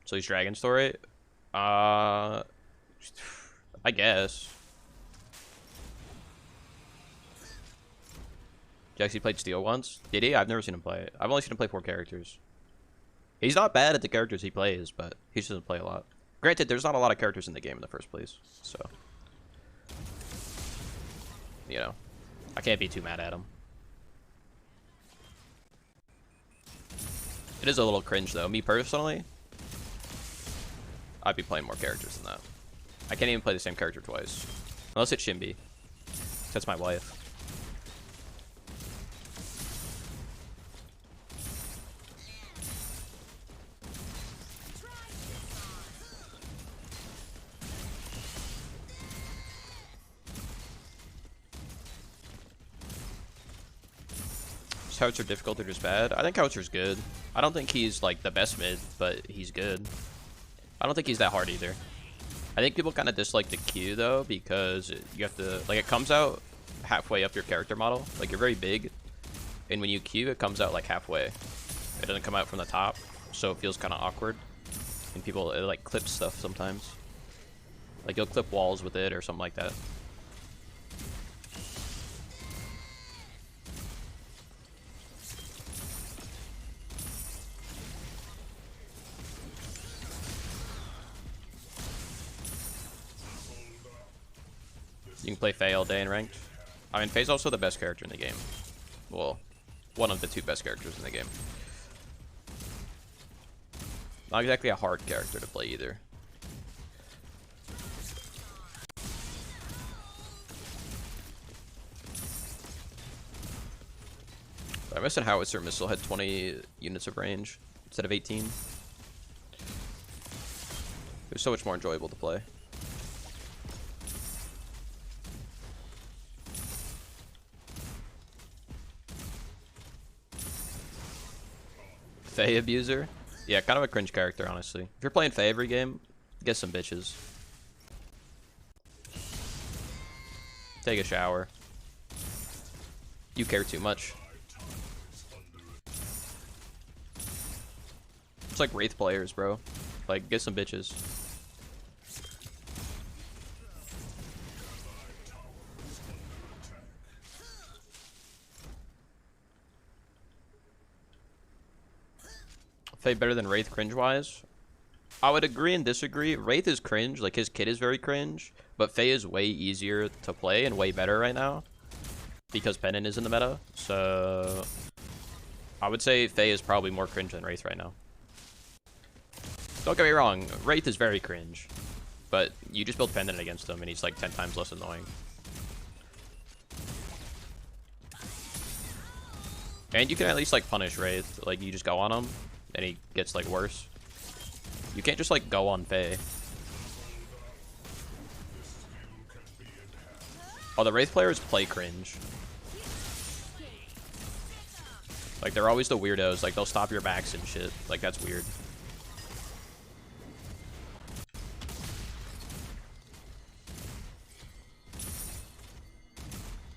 So he's Dragon Story. I guess. You actually played Steel once? Did he? I've never seen him play it. I've only seen him play 4 characters. He's not bad at the characters he plays, but he just doesn't play a lot. Granted, there's not a lot of characters in the game in the first place, so you know, I can't be too mad at him. It is a little cringe though. Me personally, I'd be playing more characters than that. I can't even play the same character twice. Unless it's Shimby. That's my wife. Is Howitzer difficult or just bad? I think Howitzer's good. I don't think he's like the best mid, but he's good. I don't think he's that hard either. I think people kind of dislike the Q though, because you have to, like, it comes out halfway up your character model. Like, you're very big, and when you Q, it comes out like halfway. It doesn't come out from the top, so it feels kind of awkward. And people, it like clips stuff sometimes. Like, you'll clip walls with it or something like that. You can play Faye all day in ranked. I mean, Faye's also the best character in the game. Well, one of the 2 best characters in the game. Not exactly a hard character to play either. I missed a Howitzer missile had 20 units of range instead of 18. It was so much more enjoyable to play. Faye abuser? Yeah, kind of a cringe character, honestly. If you're playing Faye every game, get some bitches. Take a shower. You care too much. It's like Wraith players, bro. Like, get some bitches. Faye better than Wraith cringe-wise? I would agree and disagree. Wraith is cringe, like his kit is very cringe, but Faye is way easier to play and way better right now because Pennant is in the meta. So I would say Faye is probably more cringe than Wraith right now. Don't get me wrong, Wraith is very cringe, but you just build Pennant against him and he's like 10 times less annoying. And you can at least like punish Wraith, like you just go on him and he gets like worse. You can't just like go on Faye. Oh, the Wraith players play cringe. Like, they're always the weirdos. Like, they'll stop your backs and shit. Like, that's weird.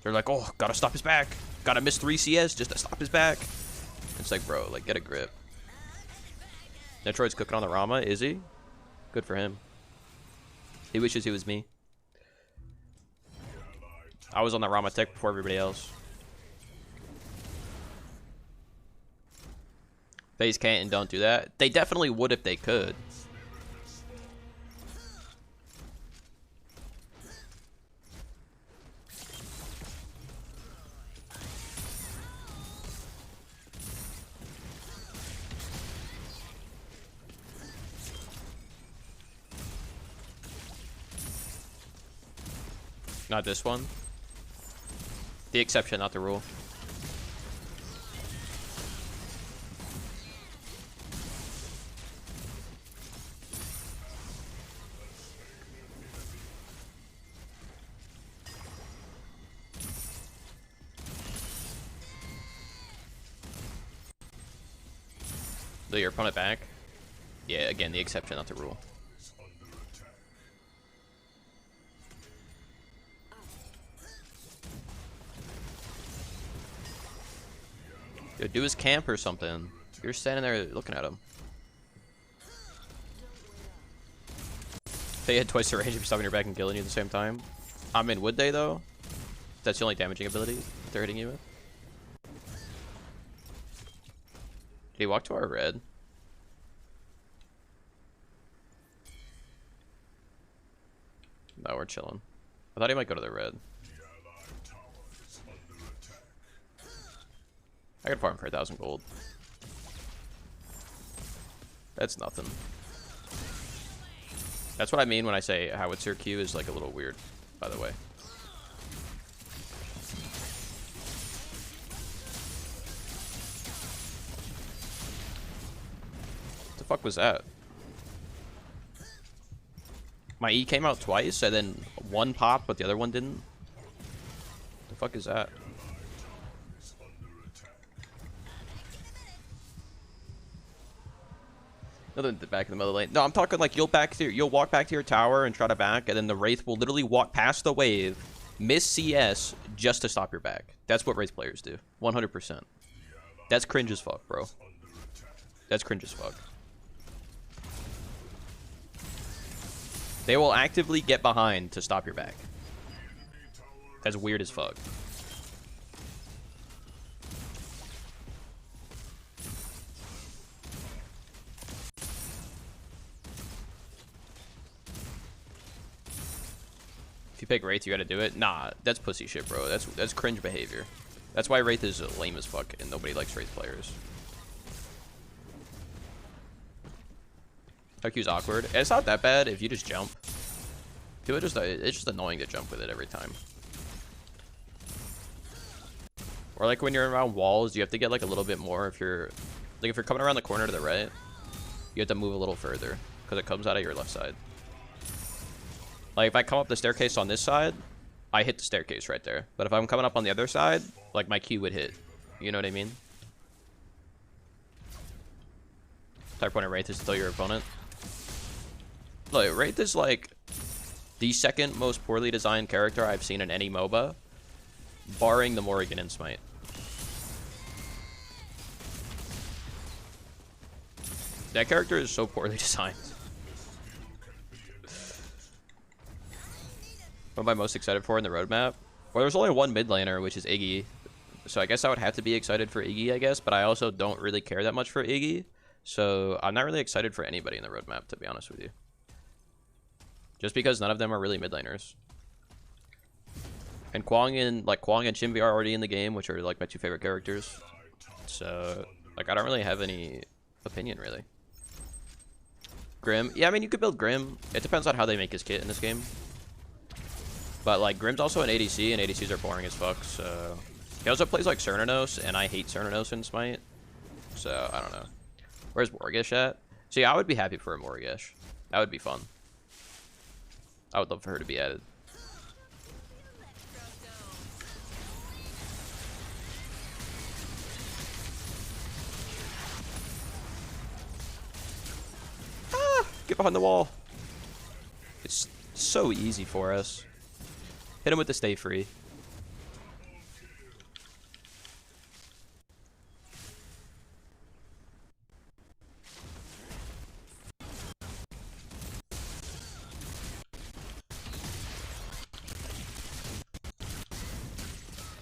They're like, oh, gotta stop his back. Gotta miss 3 CS just to stop his back. It's like, bro, like, get a grip. Metroid's cooking on the Rama, is he? Good for him. He wishes he was me. I was on the Rama tech before everybody else. FaZe can't and don't do that. They definitely would if they could. Not this one. The exception, not the rule. Do your opponent back? Yeah, again, the exception, not the rule. Yo, do his camp or something. You're standing there looking at him. They hit twice the range if you stopping your back and killing you at the same time. I mean, would they though? That's the only damaging ability they're hitting you with. Did he walk to our red? No, we're chilling. I thought he might go to the red. I could farm for 1,000 gold. That's nothing. That's what I mean when I say Howitzer Q is like a little weird, by the way. What the fuck was that? My E came out twice, and then one popped, but the other one didn't. What the fuck is that? Nothing back in the middle of the lane. No, I'm talking like you'll walk back to your tower and try to back, and then the Wraith will literally walk past the wave, miss CS just to stop your back. That's what Wraith players do. 100%. That's cringe as fuck, bro. That's cringe as fuck. They will actively get behind to stop your back. That's weird as fuck. If you pick Wraith, you gotta do it. Nah, that's pussy shit, bro. That's cringe behavior. That's why Wraith is lame as fuck, and nobody likes Wraith players. Q's awkward. It's not that bad if you just jump. It's just annoying to jump with it every time. Or like when you're around walls, you have to get like a little bit more. If you're coming around the corner to the right, you have to move a little further because it comes out of your left side. Like if I come up the staircase on this side, I hit the staircase right there. But if I'm coming up on the other side, like my Q would hit. You know what I mean? Type point of Wraith is to kill your opponent. Look, Wraith is like the second most poorly designed character I've seen in any MOBA, barring the Morrigan and Smite. That character is so poorly designed. What am I most excited for in the roadmap? Well, there's only one mid laner, which is Iggy. So I guess I would have to be excited for Iggy, I guess. But I also don't really care that much for Iggy. So I'm not really excited for anybody in the roadmap, to be honest with you. Just because none of them are really mid laners. And Kwang and Shinbi are already in the game, which are like my two favorite characters. So like I don't really have any opinion really. Grim, yeah, I mean you could build Grim. It depends on how they make his kit in this game. But like Grim's also an ADC, and ADCs are boring as fuck. So he also plays like Cernanos, and I hate Cernanos in Smite. So I don't know. Where's Morgish at? See, I would be happy for a Morgish. That would be fun. I would love for her to be added. Ah! Get behind the wall. It's so easy for us. Hit him with the stay free.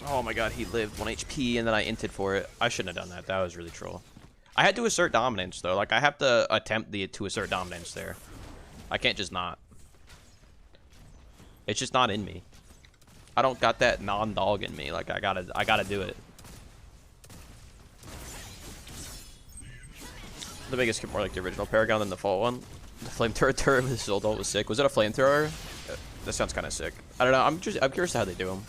Oh my god, he lived 1 HP and then I inted for it. I shouldn't have done that. That was really troll. I had to assert dominance though. Like I have to attempt to assert dominance there. I can't just not. It's just not in me. I don't got that non-dog in me. Like I gotta do it. The biggest kit more like the original Paragon than the fall one. The flamethrower turret with his old ult was sick. Was it a flamethrower? That sounds kind of sick. I don't know. I'm curious to how they do them.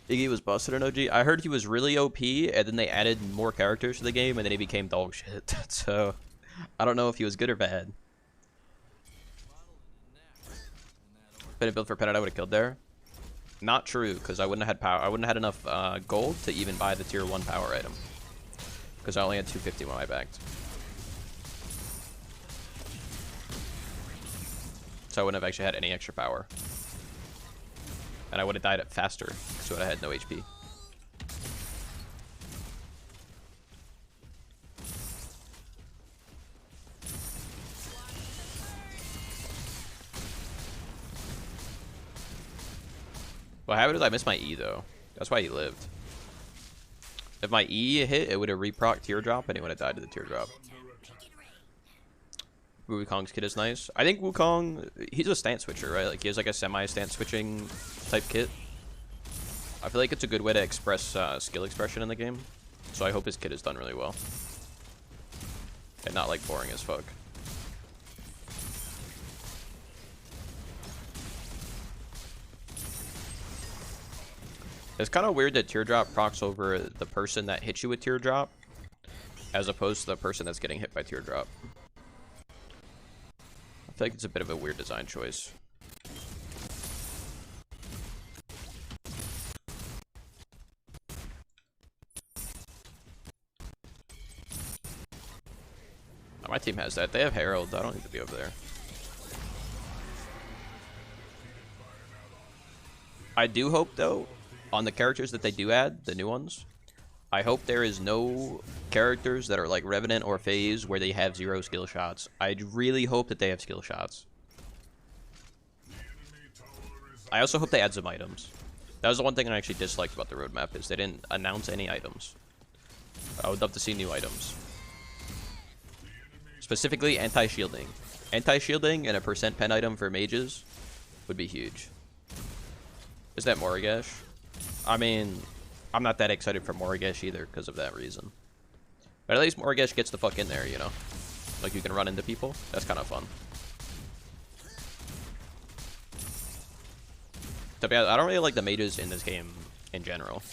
Iggy was busted in OG. I heard he was really OP, and then they added more characters to the game, and then he became dog shit. So I don't know if he was good or bad. If I didn't build for Pettit, I would have killed there. Not true, because I wouldn't have had power. I wouldn't have had enough gold to even buy the tier 1 power item. Because I only had 250 when I backed. So I wouldn't have actually had any extra power. And I would have died faster, so I had no HP. What happened is I missed my E though. That's why he lived. If my E hit, it would have reproc teardrop and he would have died to the teardrop. Wukong's kit is nice. I think Wukong, he's a stance switcher, right? Like he has like a semi-stance switching type kit. I feel like it's a good way to express skill expression in the game. So I hope his kit is done really well. And not like boring as fuck. It's kind of weird that teardrop procs over the person that hits you with teardrop as opposed to the person that's getting hit by teardrop. I feel like it's a bit of a weird design choice. My team has that. They have Herald. I don't need to be over there. I do hope, though, on the characters that they do add, the new ones, I hope there is no characters that are like Revenant or FaZe where they have 0 skill shots. I really hope that they have skill shots. I also hope they add some items. That was the one thing I actually disliked about the roadmap, is they didn't announce any items. I would love to see new items. Specifically, anti-shielding. Anti-shielding and a percent pen item for mages would be huge. Is that Morigesh? I mean, I'm not that excited for Morigesh either because of that reason. But at least Morigesh gets the fuck in there, you know? Like, you can run into people. That's kind of fun. To be honest, I don't really like the mages in this game in general.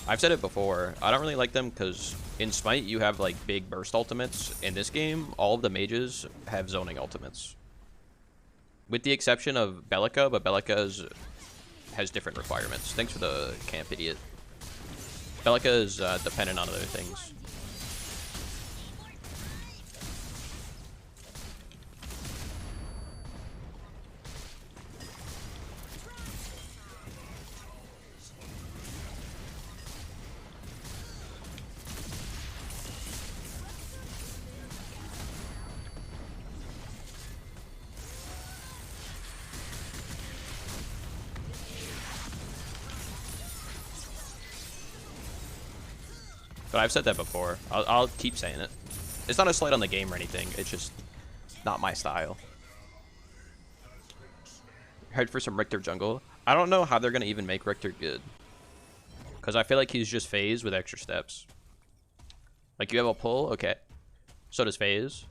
I've said it before. I don't really like them because in Smite, you have, like, big burst ultimates. In this game, all of the mages have zoning ultimates. With the exception of Belica, but Belica has different requirements. Thanks for the camp, idiot. Belica is dependent on other things. But I've said that before. I'll keep saying it. It's not a slight on the game or anything. It's just not my style. Head for some Richter jungle. I don't know how they're going to even make Richter good. Because I feel like he's just FaZe with extra steps. Like, you have a pull? Okay. So does FaZe.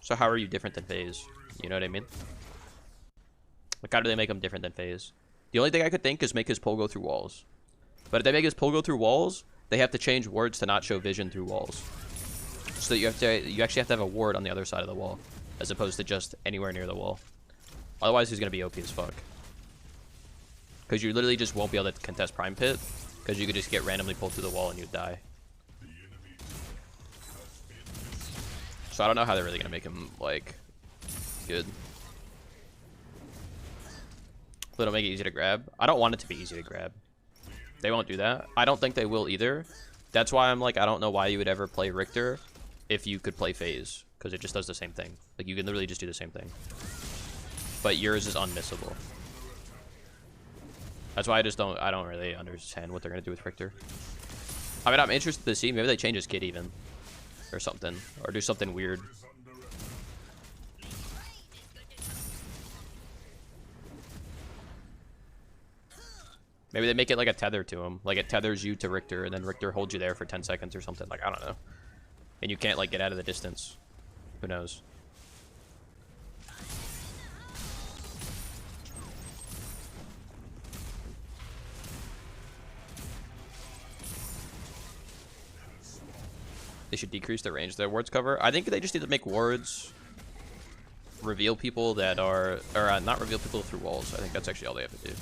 So how are you different than FaZe? You know what I mean? Like, how do they make him different than FaZe? The only thing I could think is make his pull go through walls. But if they make his pull go through walls, they have to change wards to not show vision through walls. So that you actually have to have a ward on the other side of the wall, as opposed to just anywhere near the wall. Otherwise, he's gonna be OP as fuck. Because you literally just won't be able to contest Prime Pit, because you could just get randomly pulled through the wall and you'd die. So I don't know how they're really gonna make him like good. It'll make it easy to grab. I don't want it to be easy to grab. They won't do that. I don't think they will either. That's why I'm like, I don't know why you would ever play Richter if you could play FaZe, because it just does the same thing. Like, you can literally just do the same thing. But yours is unmissable. That's why I don't really understand what they're going to do with Richter. I mean, I'm interested to see. Maybe they change his kit even. Or something. Or do something weird. Maybe they make it like a tether to him. Like, it tethers you to Richter, and then Richter holds you there for 10 seconds or something. Like, I don't know. And you can't, like, get out of the distance. Who knows? They should decrease the range their wards cover. I think they just need to make wards reveal people that are... Or, not reveal people through walls. I think that's actually all they have to do.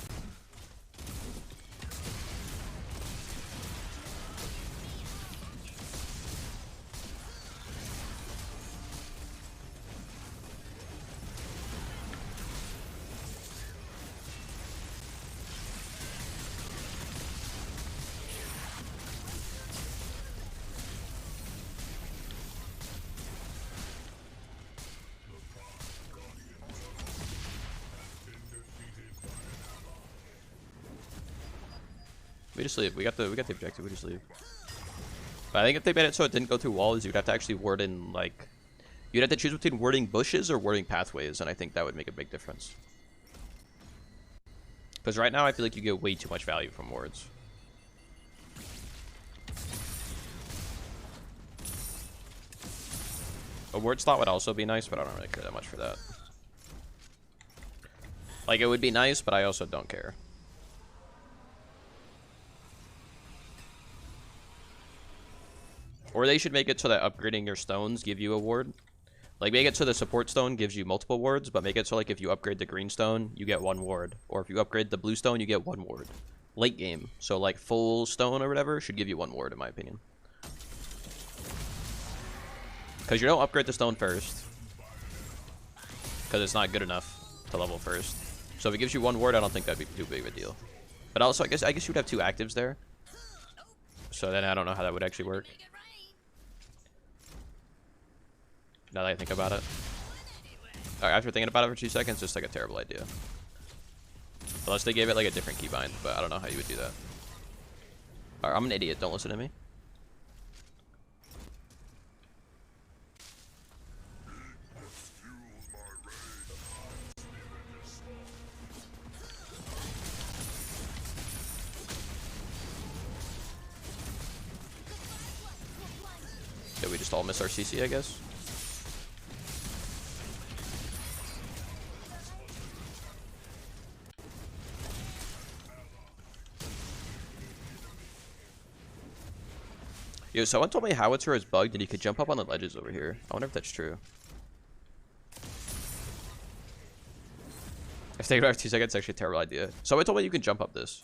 We just leave. We got the objective. We just leave. But I think if they made it so it didn't go through walls, you'd have to actually ward in, like, you'd have to choose between warding bushes or warding pathways, and I think that would make a big difference. Because right now I feel like you get way too much value from wards. A ward slot would also be nice, but I don't really care that much for that. Like, it would be nice, but I also don't care. Or they should make it so that upgrading your stones give you a ward. Like, make it so the support stone gives you multiple wards, but make it so, like, if you upgrade the green stone, you get 1 ward. Or if you upgrade the blue stone, you get 1 ward. Late game. So, like, full stone or whatever should give you 1 ward, in my opinion. Because you don't upgrade the stone first. Because it's not good enough to level first. So if it gives you 1 ward, I don't think that'd be too big of a deal. But also, I guess you'd have 2 actives there. So then I don't know how that would actually work. Now that I think about it. After thinking about it for 2 seconds, it's like a terrible idea. Unless they gave it like a different keybind, but I don't know how you would do that. Alright, I'm an idiot. Don't listen to me. Did we just all miss our CC, I guess? Yo, someone told me Howitzer is bugged and he could jump up on the ledges over here. I wonder if that's true. If they about 2 seconds, it's actually a terrible idea. Someone told me you can jump up this.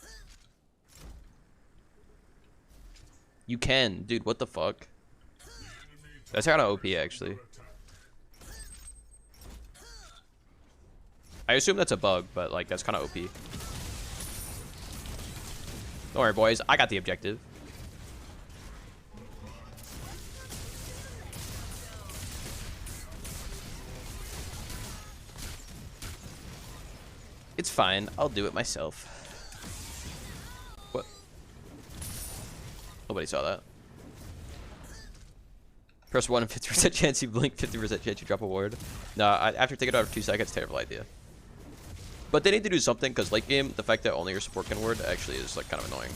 You can. Dude, what the fuck? That's kind of OP, actually. I assume that's a bug, but, like, that's kind of OP. Don't worry, boys. I got the objective. It's fine. I'll do it myself. What? Nobody saw that. Press 1 and 50% chance you blink, 50% chance you drop a ward. No, after taking it out for 2 seconds, terrible idea. But they need to do something, because late game, the fact that only your support can ward actually is like kind of annoying.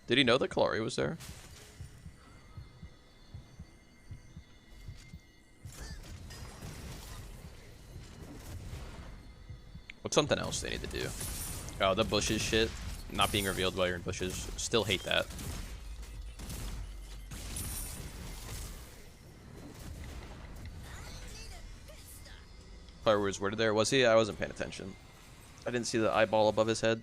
Did he know that Kalari was there? What's something else they need to do? Oh, the bushes shit. Not being revealed while you're in bushes. Still hate that. Player was worded there. Was he? I wasn't paying attention. I didn't see the eyeball above his head.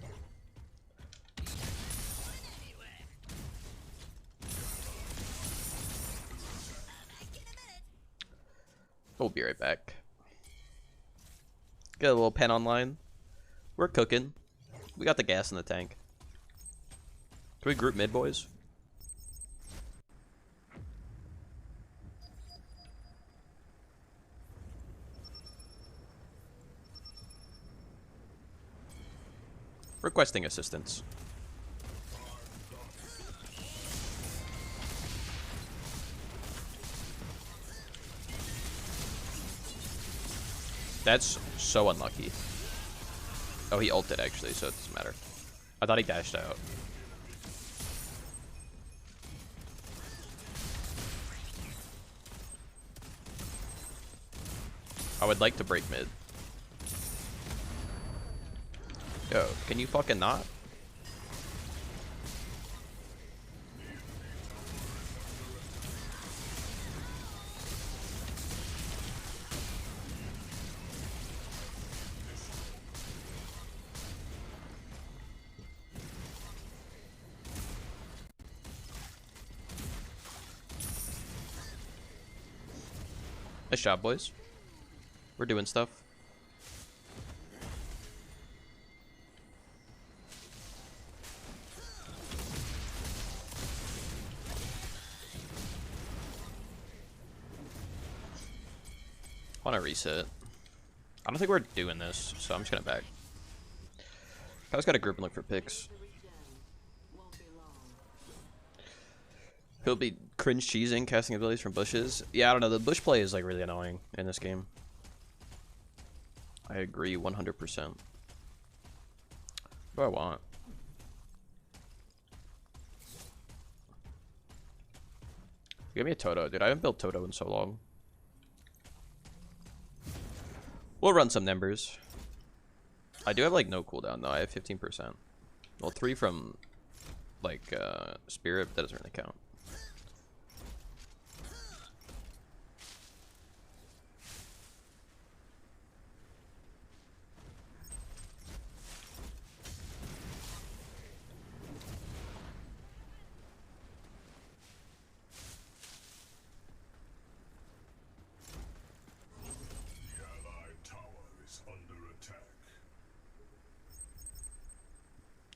We'll be right back. Get a little pen online. We're cooking. We got the gas in the tank. Can we group mid, boys? Requesting assistance. That's so unlucky. Oh, he ulted actually, so it doesn't matter. I thought he dashed out. I would like to break mid. Yo, can you fucking not? Nice job, boys. We're doing stuff. I want to reset. I don't think we're doing this, so I'm just gonna back. I just gotta group and look for picks. He'll be cringe cheesing, casting abilities from bushes. Yeah, I don't know. The bush play is like really annoying in this game. I agree 100%. What do I want? Give me a Toto, dude. I haven't built Toto in so long. We'll run some numbers. I do have like no cooldown though. I have 15%. Well, 3 from like Spirit, but that doesn't really count.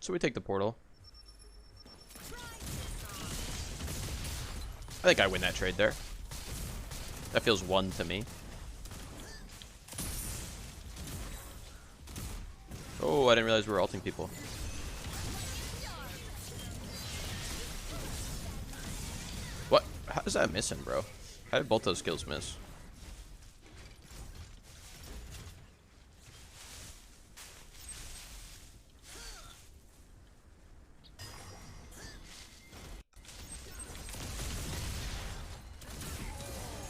So we take the portal. I think I win that trade there. That feels 1 to me. Oh, I didn't realize we were ulting people. What? How is that missing, bro? How did both those skills miss?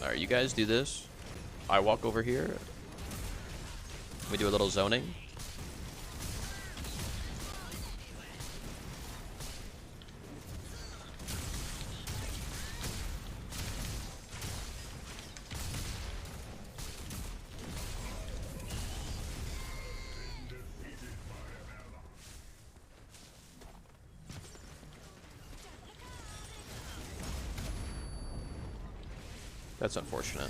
Alright, you guys do this. I walk over here. We do a little zoning. That's unfortunate.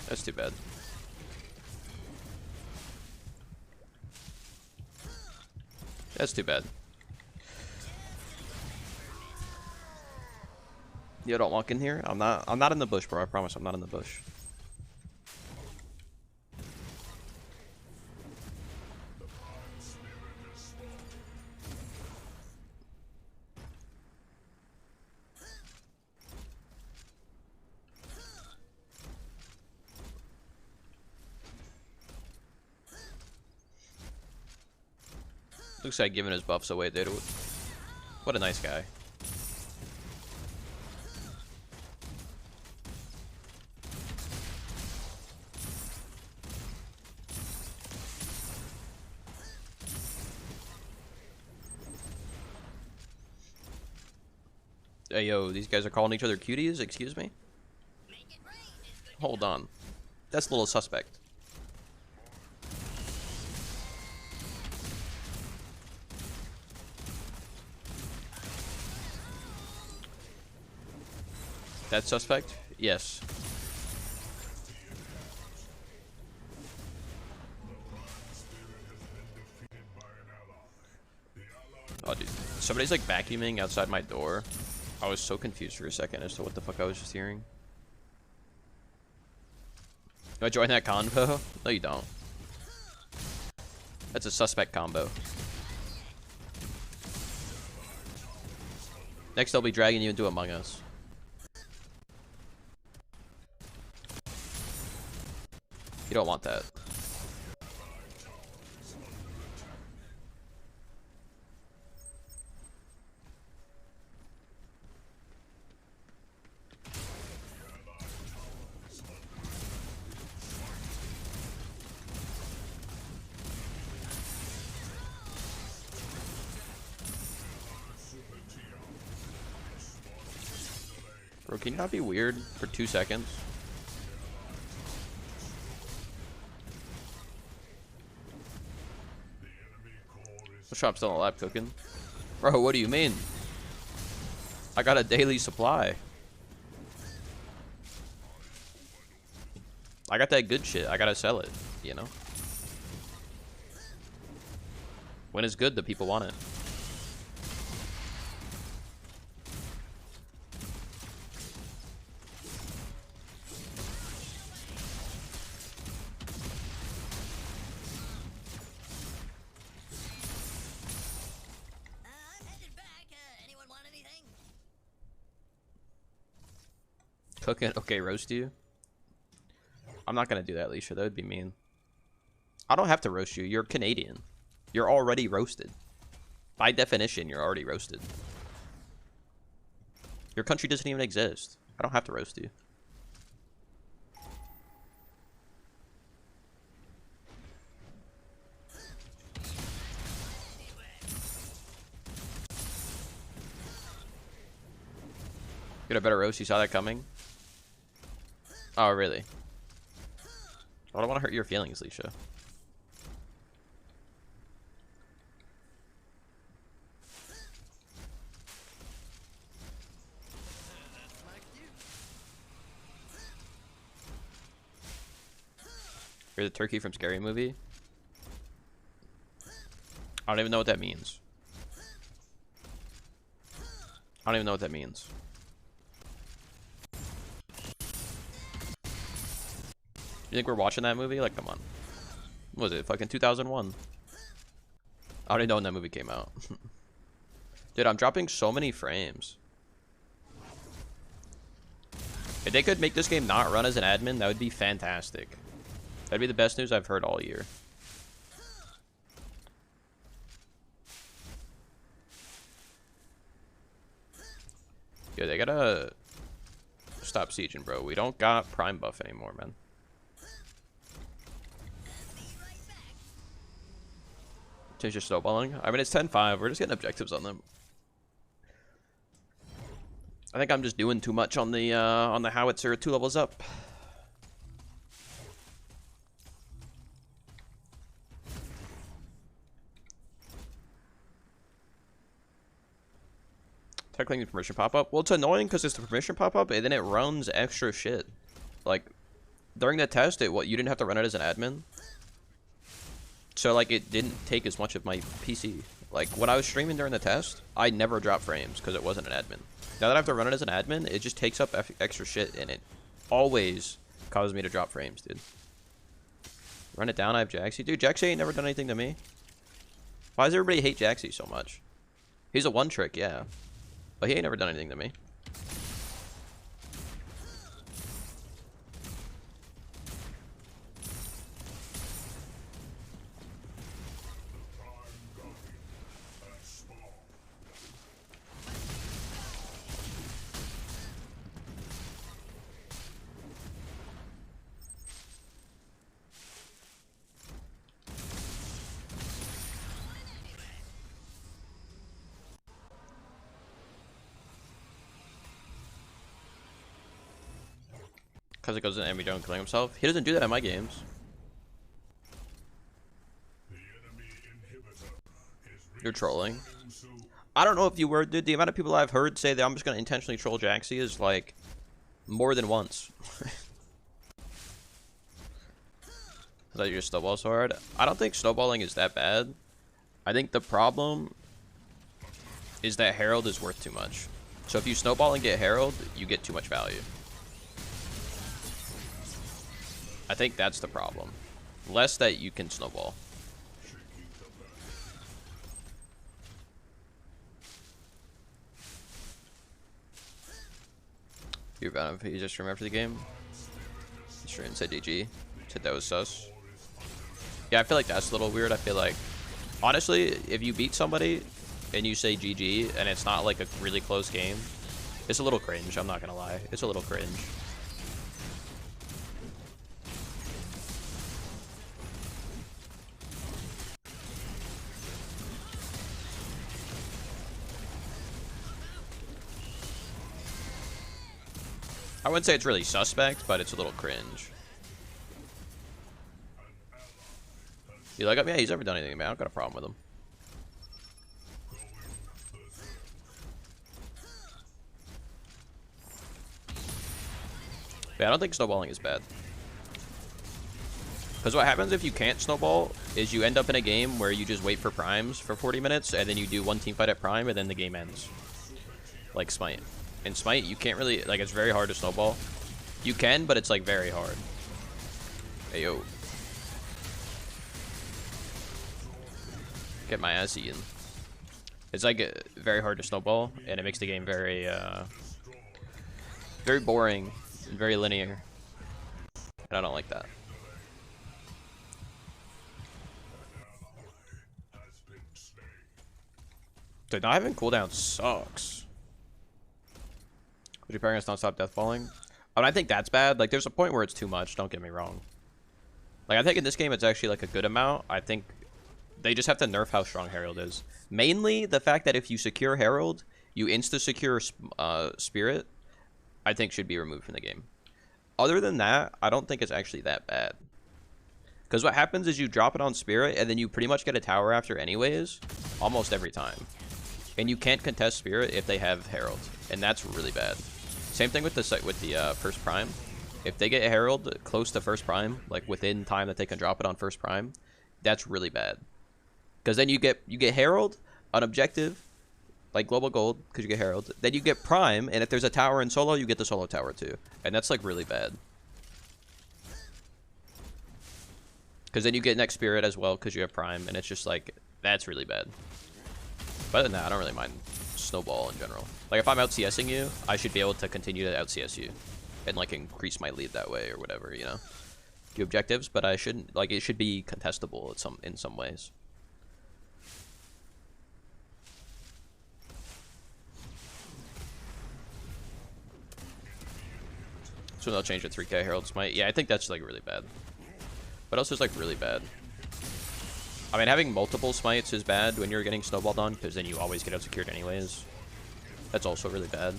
That's too bad. That's too bad. You don't walk in here? I'm not in the bush, bro. I promise I'm not in the bush. Looks like giving his buffs away, dude. What a nice guy. Hey, yo, these guys are calling each other cuties? Excuse me? Hold on. That's a little suspect. That's suspect? Yes. Oh, dude. Somebody's like vacuuming outside my door. I was so confused for a second as to what the fuck I was just hearing. Do I join that combo? No, you don't. That's a suspect combo. Next, they'll be dragging you into Among Us. You don't want that. Bro, can you not be weird for 2 seconds? The shop's still alive cooking. Bro, what do you mean? I got a daily supply. I got that good shit. I gotta sell it, you know? When it's good, the people want it. Cook it? Okay, roast you? I'm not gonna do that, Leisha. That would be mean. I don't have to roast you. You're Canadian. You're already roasted. By definition, you're already roasted. Your country doesn't even exist. I don't have to roast you. Get a better roast. You saw that coming? Oh, really? I don't want to hurt your feelings, Leisha. You're the turkey from Scary Movie? I don't even know what that means. I don't even know what that means. You think we're watching that movie? Like, come on. What was it? Fucking 2001. I don't even know when that movie came out. Dude, I'm dropping so many frames. If they could make this game not run as an admin, that would be fantastic. That'd be the best news I've heard all year. Yo, they gotta stop sieging, bro. We don't got prime buff anymore, man. Change your snowballing. I mean, it's 10-5. We're just getting objectives on them. I think I'm just doing too much on the Howitzer 2 levels up. Technically, permission pop-up. Well, it's annoying because it's the permission pop-up, and then it runs extra shit. Like, during the test, you didn't have to run it as an admin. So, like, it didn't take as much of my PC. Like, when I was streaming during the test, I never dropped frames because it wasn't an admin. Now that I have to run it as an admin, it just takes up extra shit, and it always causes me to drop frames, dude. Run it down, I have Jaxie. Dude, Jaxie ain't never done anything to me. Why does everybody hate Jaxie so much? He's a one-trick, yeah. But he ain't never done anything to me. Because it goes in enemy zone killing himself. He doesn't do that in my games. You're trolling. I don't know if you were, dude. The amount of people I've heard say that I'm just going to intentionally troll Jaxie is like more than once. I thought you just snowball so hard. I don't think snowballing is that bad. I think the problem is that Herald is worth too much. So if you snowball and get Herald, you get too much value. I think that's the problem. Less that you can snowball. You're bound if you just stream after the game. Stream said GG. Said that was sus. Yeah, I feel like that's a little weird. I feel like, honestly, if you beat somebody and you say GG and it's not like a really close game, it's a little cringe. I'm not gonna lie. It's a little cringe. I wouldn't say it's really suspect, but it's a little cringe. You like him? Yeah, he's never done anything, man. I don't got a problem with him. Yeah, I don't think snowballing is bad. Because what happens if you can't snowball is you end up in a game where you just wait for primes for 40 minutes, and then you do one team fight at prime, and then the game ends. Like Smite. In Smite, you can't really, like, it's very hard to snowball. You can, but it's, like, very hard. Hey, yo. Get my ass eaten. It's, like, very hard to snowball, and it makes the game very, very boring and very linear. And I don't like that. Dude, not having cooldown sucks. Would your Paragon's not stop deathballing? I mean, I think that's bad. Like, there's a point where it's too much, don't get me wrong. Like, I think in this game it's actually, like, a good amount. I think they just have to nerf how strong Herald is. Mainly, the fact that if you secure Herald, you insta-secure Spirit, I think should be removed from the game. Other than that, I don't think it's actually that bad. Because what happens is you drop it on Spirit, and then you pretty much get a tower after anyways, almost every time. And you can't contest Spirit if they have Herald, and that's really bad. Same thing with the first prime. If they get Herald close to first prime, like within time that they can drop it on first prime, that's really bad. Because then you get Herald on objective, like global gold, because you get Herald. Then you get prime, and if there's a tower in solo, you get the solo tower too, and that's like really bad. Because then you get next Spirit as well, because you have prime, and it's just like that's really bad. But other than that, I don't really mind snowball in general. Like, if I'm out CSing you, I should be able to continue to out CS you and, like, increase my lead that way or whatever, you know? Do objectives, but I shouldn't, like, it should be contestable in some ways. So they'll change it 3k Herald Smite. Yeah, I think that's, like, really bad. What else is, like, really bad? I mean, having multiple smites is bad when you're getting snowballed on, because then you always get out secured anyways. That's also really bad.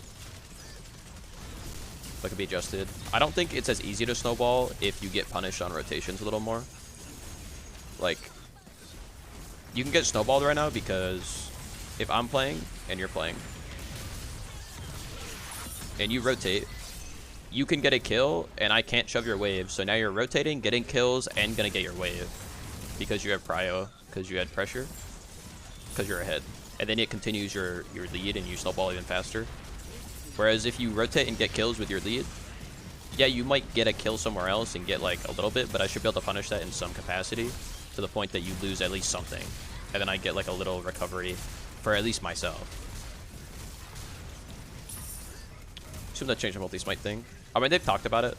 That could be adjusted. I don't think it's as easy to snowball if you get punished on rotations a little more. Like, you can get snowballed right now because if I'm playing and you're playing, and you rotate, you can get a kill, and I can't shove your wave, so now you're rotating, getting kills, and gonna get your wave. Because you have prio, because you had pressure, because you're ahead. And then it continues your lead and you snowball even faster. Whereas if you rotate and get kills with your lead, yeah, you might get a kill somewhere else and get like a little bit, but I should be able to punish that in some capacity to the point that you lose at least something. And then I get like a little recovery for at least myself. Assume that changed the multi-smite thing. I mean, they've talked about it.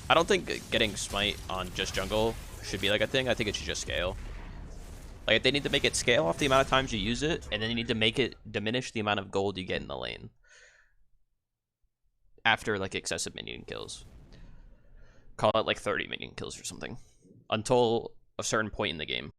I don't think getting smite on just jungle should be like a thing. I think it should just scale. Like, they need to make it scale off the amount of times you use it, and then you need to make it diminish the amount of gold you get in the lane after like excessive minion kills. Call it like 30 minion kills or something until a certain point in the game.